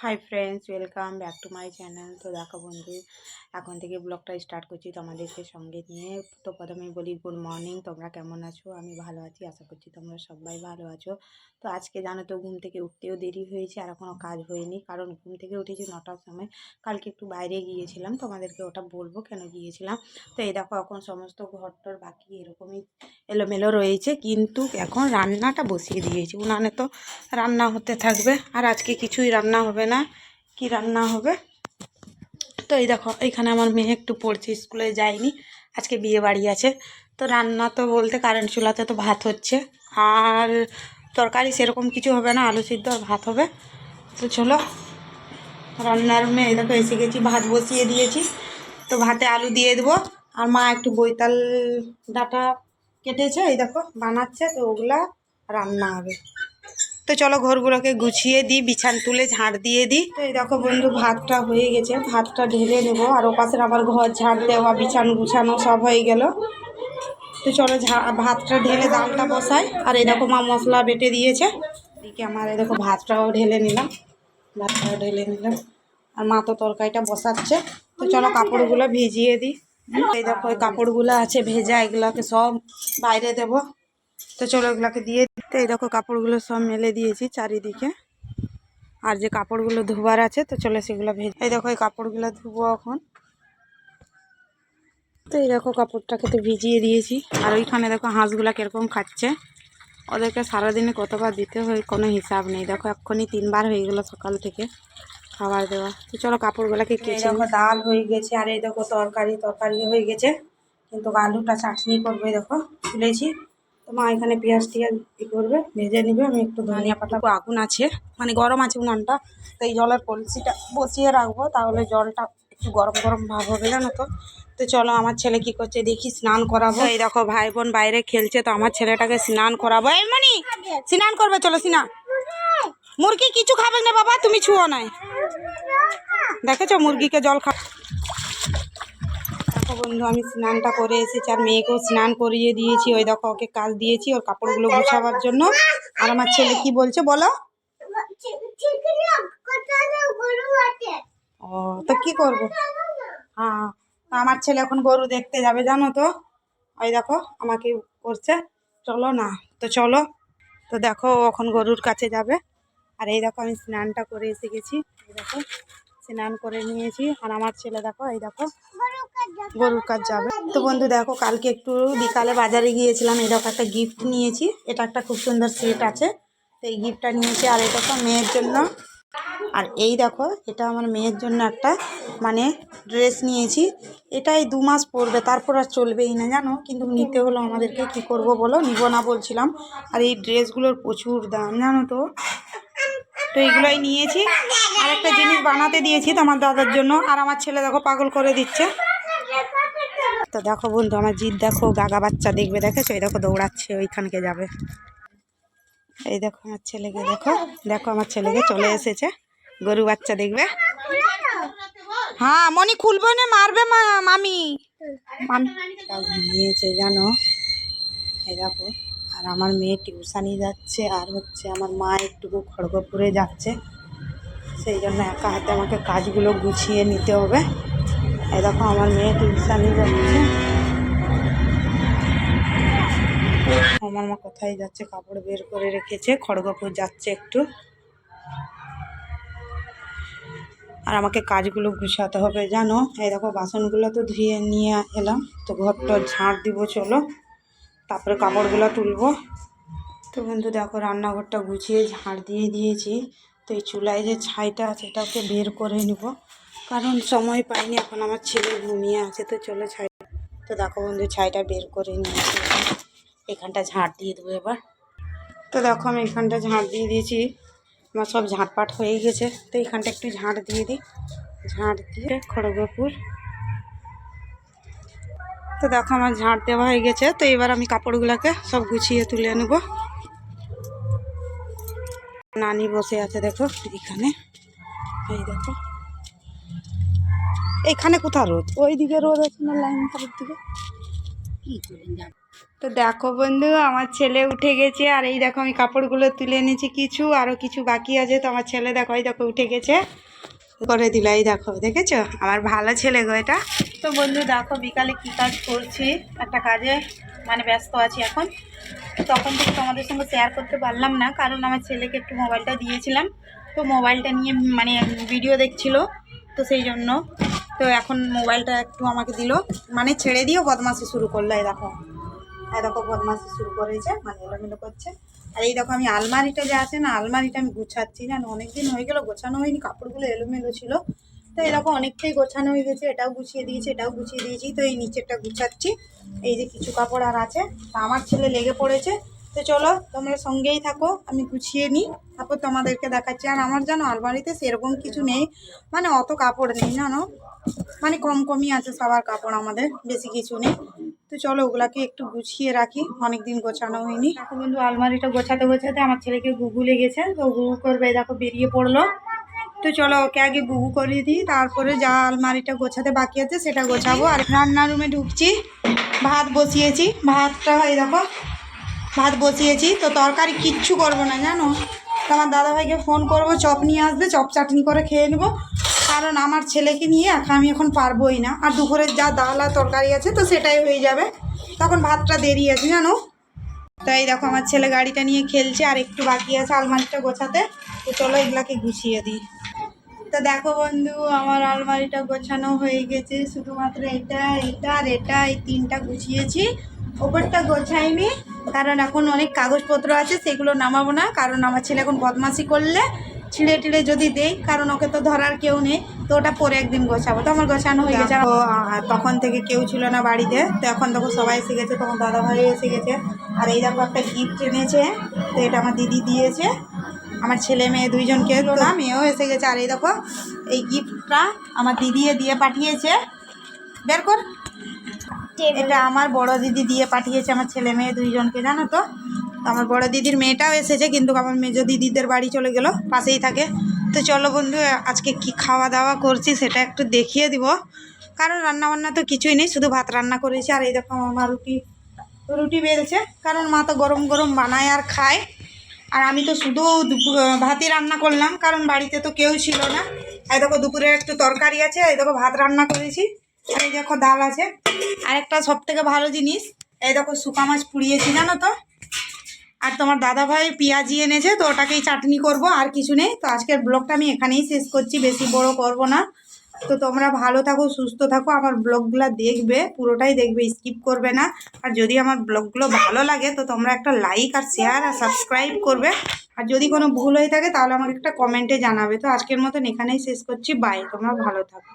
Hi friends, welcome back to my channel. তো দেখো বন্ধু, এখন থেকে ব্লগটা স্টার্ট করছি তোমাদেরকে সঙ্গে নিয়ে। তো প্রথমেই বলি গুড মর্নিং। তোমরা কেমন আছো? আমি ভালো আছি, আশা করছি তোমরা সবাই ভালো আছো। তো আজকে জানো তো ঘুম থেকে উঠতেও দেরি হয়েছে আর এখনও কাজ হয়নি, কারণ ঘুম থেকে উঠেছি 9টার সময়। কালকে একটু বাইরে গিয়েছিলাম, তোমাদেরকে ওটা বলবো কেন গিয়েছিলাম। তো এই দেখো এখন সমস্ত ঘরটর বাকি এরকমই এলোমেলো রয়েছে, কিন্তু এখন রান্নাটা বসিয়ে দিয়েছি। উনানে তো রান্না হতে থাকবে, আর আজকে কিছুই রান্না হবে না। কি রান্না হবে? তো এই দেখো এখানে আমার মেয়ে একটু পড়ছে, স্কুলে যায়নি, আজকে বিয়ে বাড়ি আছে। তো রান্না তো বলতে কারেন্ট চুলাতে তো ভাত হচ্ছে, আর তরকারি সেরকম কিছু হবে না, আলু সিদ্ধ আর ভাত হবে। তো চলো রান্নার রুমে এই দেখো এসে গেছি, ভাত বসিয়ে দিয়েছি। তো ভাতে আলু দিয়ে দেবো, আর মা একটু বৈতাল ডাঁটা কেটেছে, এই দেখো বানাচ্ছে, তো ওগুলা রান্না হবে। তো চলো ঘরগুলোকে গুছিয়ে দিই, বিছান তুলে ঝাড় দিয়ে দিই। তো এই দেখো বন্ধু ভাতটা হয়ে গেছে, ভাতটা ঢেলে নেবো, আর ওপাশের আবার ঘর ঝাড় দেওয়া বিছান গুছানো সব হয়ে গেল। তো চলো ভাতটা ঢেলে ডালটা বসাই। আর এই দেখো মা মশলা বেটে দিয়েছে, এদিকে আমার এই দেখো ভাতটাও ঢেলে নিলাম, আর মা তো তরকারিটা বসাচ্ছে। তো চলো কাপড়গুলো ভিজিয়ে দিই। এই দেখো ওই কাপড়গুলো আছে ভেজা, এগুলোকে সব বাইরে দেবো। তো চলো এগুলোকে দিয়ে দিতে। এই দেখো কাপড়গুলো সব মেলে দিয়েছি চারিদিকে, আর যে কাপড়গুলো ধোবার আছে তো চলো সেগুলো ভেজে। এই দেখো এই কাপড়গুলো ধুবো এখন। তো এই দেখো কাপড়টাকে তো ভিজিয়ে দিয়েছি, আর ওইখানে দেখো হাঁসগুলা কিরকম খাচ্ছে। ওদেরকে সারাদিনে কতবার দিতে হয় কোনো হিসাব নেই। দেখো এক্ষুনি 3বার হয়ে গেলো সকাল থেকে খাবার দেওয়া। তো চলো কাপড়গুলোকে কেচে। দেখো ডাল হয়ে গেছে, আর এই দেখো তরকারি হয়ে গেছে, কিন্তু আলুটা চাটনি করবে। দেখো তুলেছি, তো মা এখানে পেঁয়াজ টিয়াজ করবে, ভেজে নিবে। আমি একটু ধনিয়া পাতা, আগুন আছে মানে গরম আছে উনানটা, তো এই জলের কলসিটা বসিয়ে রাখবো, তাহলে জলটা একটু গরম গরম ভাব হবে, জানো তো। তো চলো আমার ছেলে কি করছে দেখি, স্নান করাবো। এই দেখো ভাই বোন বাইরে খেলছে, তো আমার ছেলেটাকে স্নান করাবো। এই মনি স্নান করবে, চলো সিনা। মুরগি কিছু খাবে না বাবা, তুমি ছুঁয়ো নাই। দেখেছো মুরগিকে জল দেখো বন্ধু আমি স্নানটা করে এসেছি, আর মেয়েকেও স্নান করিয়ে দিয়েছি। ওই দেখো ওকে কাজ দিয়েছি ওর কাপড়গুলো গুছাবার জন্য। আর আমার ছেলে কি বলছে বলো? ও, তো কি করবো? হ্যাঁ, আমার ছেলে এখন গরু দেখতে যাবে, জানো তো। ওই দেখো আমাকে করছে, চলো না। তো চলো, তো দেখো এখন গরুর কাছে যাবে। আর এই দেখো আমি স্নানটা করে এসে গেছি, এই দেখো স্নান করে নিয়েছি। আর আমার ছেলে দেখো এই দেখো গরুর কাজ যাবে। তো বন্ধু দেখো কালকে একটু বিকালে বাজারে গিয়েছিলাম, এই দেখো একটা গিফট নিয়েছি। এটা একটা খুব সুন্দর সেট আছে, তো এই গিফটটা নিয়েছি। আর এটা তো মেয়ের জন্য, আর এই দেখো এটা আমার মেয়ের জন্য একটা মানে ড্রেস নিয়েছি। এটাই 2 মাস পরবে, তারপর আর চলবেই না, জানো। কিন্তু নিতে হলো আমাদেরকে, কি করব বলো, নিব না বলছিলাম। আর এই ড্রেসগুলোর প্রচুর দাম, জানো তো। তো এইগুলোই নিয়েছি, আর একটা জিনিস বানাতে দিয়েছি তোমার দাদার জন্য। আর আমার ছেলে দেখো পাগল করে দিচ্ছে। তো দেখো বন্ধু আমার জিদ দেখো, গাগা বাচ্চা দেখবে, দেখেছো? এই দেখো দৌড়াচ্ছে, ওইখানকে যাবে। এই দেখো আমার ছেলেকে, দেখো দেখো আমার ছেলেকে চলে এসেছে, গরু বাচ্চা দেখবে। হ্যাঁ মনি খুলবে না, মারবে মামি। নিয়েছে জানো, এই দেখো। আর আমার মেয়ে টিউশানি যাচ্ছে, আর হচ্ছে আমার মা একটুকু খড়গপুরে যাচ্ছে, সেই জন্য একা হাতে আমাকে কাজগুলো গুছিয়ে নিতে হবে। এই দেখো আমার মেয়ে টিউশানি যাচ্ছে, আমার মা কোথায় যাচ্ছে, কাপড় বের করে রেখেছে, খড়গপুর যাচ্ছে একটু। আর আমাকে কাজগুলো গুছাতে হবে, জানো। এই দেখো বাসনগুলো তো ধুয়ে নিয়ে এলাম, তো ঘরটা ঝাড় দিব চলো, তারপরে কাপড়গুলো তুলবো। তো বন্ধু দেখো রান্নাঘরটা গুছিয়ে ঝাড় দিয়ে দিয়েছি। তো এই চুলায় যে ছাইটা আছে এটাকে বের করে নিব, কারণ সময় পাইনি, এখন আমার ছেলে ঘুমিয়ে আছে। তো চলো ছাই, তো দেখো বন্ধু ছাইটা বের করে নিয়েছি, এখানটা ঝাড় দিয়ে দেবো এবার। তো দেখো আমি এখানটা ঝাড় দিয়ে দিয়েছি, আমার সব ঝাঁটপাট হয়ে গেছে। তো এখানটা একটু ঝাড় দিয়ে দিই, ঝাড় দিয়ে খড়গপুর। তো দেখো আমার ঝাড় দেওয়া হয়ে গেছে। তো এবার আমি কাপড়গুলোকে সব গুছিয়ে তুলে নেব। নানি বসে আছে দেখো এখানে, এই দেখো এখানে কোথা রোদ, ওই দিকে রোদ আছে না, লাইন খারাপ দিকে কি করে যাব। তো দেখো বন্ধু, আমার ছেলে উঠে গেছে, আর এই দেখো আমি কাপড়গুলো তুলে এনেছি কিছু, আরও কিছু বাকি আছে। তো আমার ছেলে দেখো, এই দেখো উঠে গেছে, করে দিল। এই দেখো, দেখেছো, আমার ভালো ছেলে গো এটা। তো বন্ধু দেখো, বিকালে কি কাজ করছি, একটা কাজে মানে ব্যস্ত আছি এখন। তখন থেকে তোমাদের সঙ্গে শেয়ার করতে পারলাম না, কারণ আমার ছেলেকে একটু মোবাইলটা দিয়েছিলাম, তো মোবাইলটা নিয়ে মানে ভিডিও দেখছিল, তো সেই জন্য। তো এখন মোবাইলটা একটু আমাকে দিল, মানে ছেড়ে দিয়েও বদমাশি শুরু করলো। এই দেখো, এই দেখো বদমাশি শুরু করেছে, মানে এলোমেলো করছে। আর এই দেখো আমি আলমারিটা যে আছে না, আলমারিটা আমি গুছাচ্ছি, জানো অনেকদিন হয়ে গেল গোছানো হয়নি, কাপড়গুলো এলোমেলো ছিল। তো এই দেখো অনেকটাই গোছানো হয়ে গেছে, এটাও গুছিয়ে দিয়েছি, এটাও গুছিয়ে দিয়েছি। তো এই নিচেরটা গুছাচ্ছি, এই যে কিছু কাপড় আর আছে। তা আমার ছেলে লেগে পড়েছে। তো চলো তোমরা সঙ্গেই থাকো, আমি গুছিয়ে নিই, তারপর তোমাদেরকে দেখাচ্ছি। আর আমার জানো আলমারিতে সেরকম কিছু নেই, মানে অত কাপড় নেই জানো, মানে কম কমই আছে সবার কাপড়, আমাদের বেশি কিছু নেই। তো চলো ওগুলাকে একটু গুছিয়ে রাখি, অনেকদিন গোছানো হয়নি। দেখো বন্ধু, আলমারিটা গোছাতে গোছাতে আমার ছেলেকে গুগু লেগেছে, তো গুগু করবে, দেখো বেরিয়ে পড়লো। তো চলো ওকে আগে গুগু করিয়ে দিই, তারপরে যা আলমারিটা গোছাতে বাকি আছে সেটা গোছাবো। আর রান্নার রুমে ঢুকছি, ভাত বসিয়েছি, ভাতটা এই দেখো ভাত বসিয়েছি। তো তরকারি কিচ্ছু করবো না জানো, তো আমার দাদাভাইকে ফোন করবো, চপ নিয়ে আসবে, চপ চাটনি করে খেয়ে নেবো, কারণ আমার ছেলেকে নিয়ে একা আমি এখন পারবোই না। আর দুপুরের যা ডাল আর তরকারি আছে তো সেটাই হয়ে যাবে, তখন ভাতটা দেরি আছে জানো। তো এই দেখো আমার ছেলে গাড়িটা নিয়ে খেলছে, আর একটু বাকি আছে আলমারিটা গোছাতে। তো চলো এগুলাকে গুছিয়ে দিই। তো দেখো বন্ধু, আমার আলমারিটা গোছানো হয়ে গেছে, শুধুমাত্র এটা এটা আর এটা, এই তিনটা গুছিয়েছি, ওপরটা গোছাইনি, কারণ এখন অনেক কাগজপত্র আছে, সেগুলো নামাবো না, কারণ আমার ছেলে এখন বদমাশি করলে ছিঁড়ে টিড়ে যদি দেই, কারণ ওকে তো ধরার কেউ নেই, তো ওটা পরে একদিন গোছাবো। তো আমার গোছানো হয়ে গেছে। তখন থেকে কেউ ছিল না বাড়িতে, তো এখন দেখো সবাই এসে গেছে, তখন দাদাভাই এসে গেছে। আর এই দেখো একটা গিফট এনেছে, তো এটা আমার দিদি দিয়েছে, আমার ছেলে মেয়ে দুইজনকে, তো না মেয়েও এসে গেছে। আর এই দেখো এই গিফটটা আমার দিদি দিয়ে পাঠিয়েছে, বের কর, এটা আমার বড় দিদি দিয়ে পাঠিয়েছে আমার ছেলে মেয়ে দুইজনকে, জানো তো। আমার বড় দিদির মেয়েটাও এসেছে, কিন্তু আমার মেজ দিদিদের বাড়ি চলে গেল, পাশেই থাকে। তো চলো বন্ধু, আজকে কি খাওয়া দাওয়া করছি সেটা একটু দেখিয়ে দিব, কারণ রান্নাবান্না তো কিছুই নেই, শুধু ভাত রান্না করেছি। আর এই দেখো আমার মা রুটি রুটি বেলছে, কারণ মা তো গরম গরম বানায় আর খায়, আর আমি তো শুধু ভাতই রান্না করলাম, কারণ বাড়িতে তো কেউ ছিল না। এই দেখো দুপুরে একটু তরকারি আছে, এই দেখো ভাত রান্না করেছি, আর এই দেখো ডাল আছে। আর একটা সব থেকে ভালো জিনিস, এই দেখো শুকা মাছ পুড়িয়েছি জানো তো। আর তোমার দাদাভাই পেঁয়াজি এনেছে, তো ওটাকেই চাটনি করব, আর কিছু নেই। তো আজকের ব্লগটা আমি এখানেই শেষ করছি, বেশি বড় করব না। তো তোমরা ভালো থাকো, সুস্থ থাকো, আমার ব্লগগুলো দেখবে, পুরোটাই দেখবে, স্কিপ করবে না। আর যদি আমার ব্লগগুলো ভালো লাগে তো তোমরা একটা লাইক আর শেয়ার আর সাবস্ক্রাইব করবে। আর যদি কোনো ভুল হয়ে থাকে তাহলে আমাকে একটা কমেন্টে জানাবে। তো আজকের মতন এখানেই শেষ করছি, বাই, তোমরা ভালো থাকো।